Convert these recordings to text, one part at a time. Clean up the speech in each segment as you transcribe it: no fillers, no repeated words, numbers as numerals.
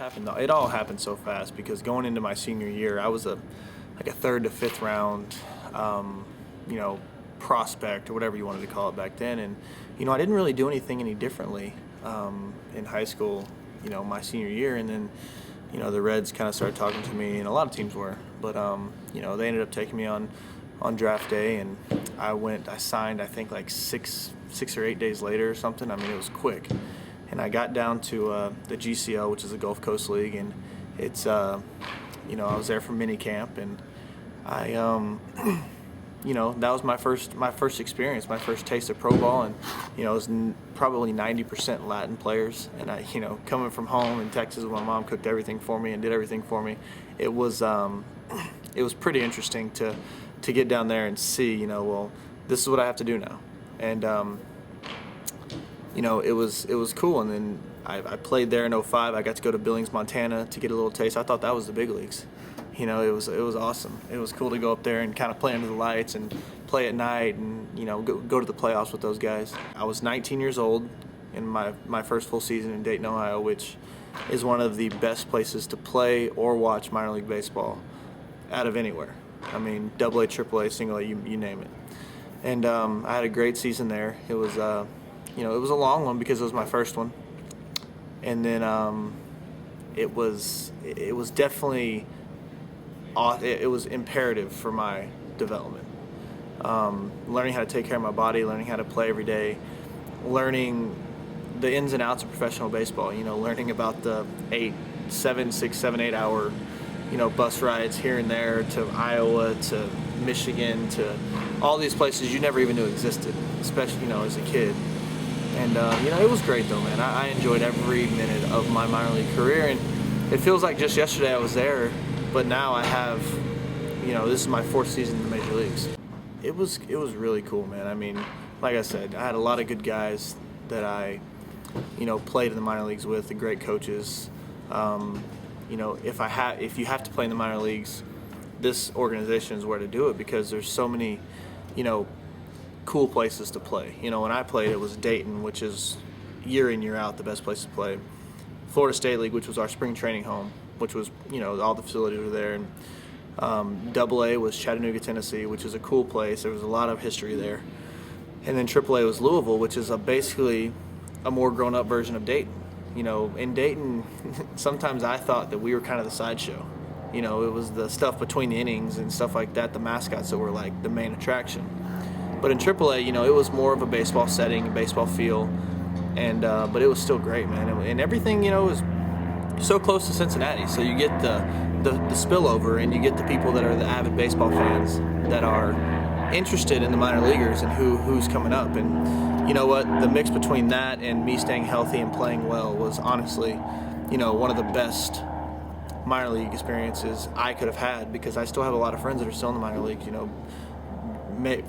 happened. It all happened so fast because going into my senior year, I was like a third to fifth round, um, you know, prospect or whatever you wanted to call it back then. And I didn't really do anything any differently in high school. My senior year, and then the Reds kind of started talking to me, and a lot of teams were, but they ended up taking me on draft day, and I signed, I think like six or 8 days later or something. I mean, it was quick. And I got down to the GCL, which is the Gulf Coast League, and it's, I was there for mini camp, and I, that was my first experience, my first taste of pro ball, and it was probably 90% Latin players. And I, coming from home in Texas, where my mom cooked everything for me and did everything for me, it was pretty interesting to get down there and see, well, this is what I have to do now, and it was cool. And then I played there in '05. I got to go to Billings, Montana to get a little taste. I thought that was the big leagues. It was awesome. It was cool to go up there and kind of play under the lights and play at night, and go to the playoffs with those guys. I was 19 years old in my first full season in Dayton, Ohio, which is one of the best places to play or watch minor league baseball out of anywhere. I mean, AA, AAA, single A, you name it. And I had a great season there. It was it was a long one because it was my first one, and then it was definitely it was imperative for my development. Learning how to take care of my body, learning how to play every day, learning the ins and outs of professional baseball. Learning about the 6, 7, 8 hour bus rides here and there to Iowa, to Michigan, to all these places you never even knew existed, especially as a kid. And it was great though, man. I enjoyed every minute of my minor league career, and it feels like just yesterday I was there, but now I have, this is my fourth season in the major leagues. It was really cool, man. I mean, like I said, I had a lot of good guys that I, played in the minor leagues with, the great coaches. If you have to play in the minor leagues, this organization is where to do it, because there's so many, cool places to play. When I played, it was Dayton, which is year in, year out the best place to play. Florida State League, which was our spring training home, which was, all the facilities were there. And AA was Chattanooga, Tennessee, which is a cool place. There was a lot of history there. And then AAA was Louisville, which is basically a more grown-up version of Dayton. In Dayton, sometimes I thought that we were kind of the sideshow. It was the stuff between the innings and stuff like that, the mascots that were like the main attraction. But in AAA, it was more of a baseball setting, a baseball feel, and but it was still great, man. And everything, is so close to Cincinnati, so you get the spillover, and you get the people that are the avid baseball fans that are interested in the minor leaguers and who's coming up. And you know what? The mix between that and me staying healthy and playing well was honestly, one of the best minor league experiences I could have had, because I still have a lot of friends that are still in the minor leagues,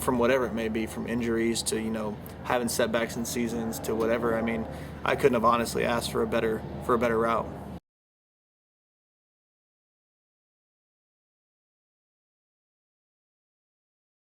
from whatever it may be, from injuries to having setbacks in seasons to whatever. I mean, I couldn't have honestly asked for a better route.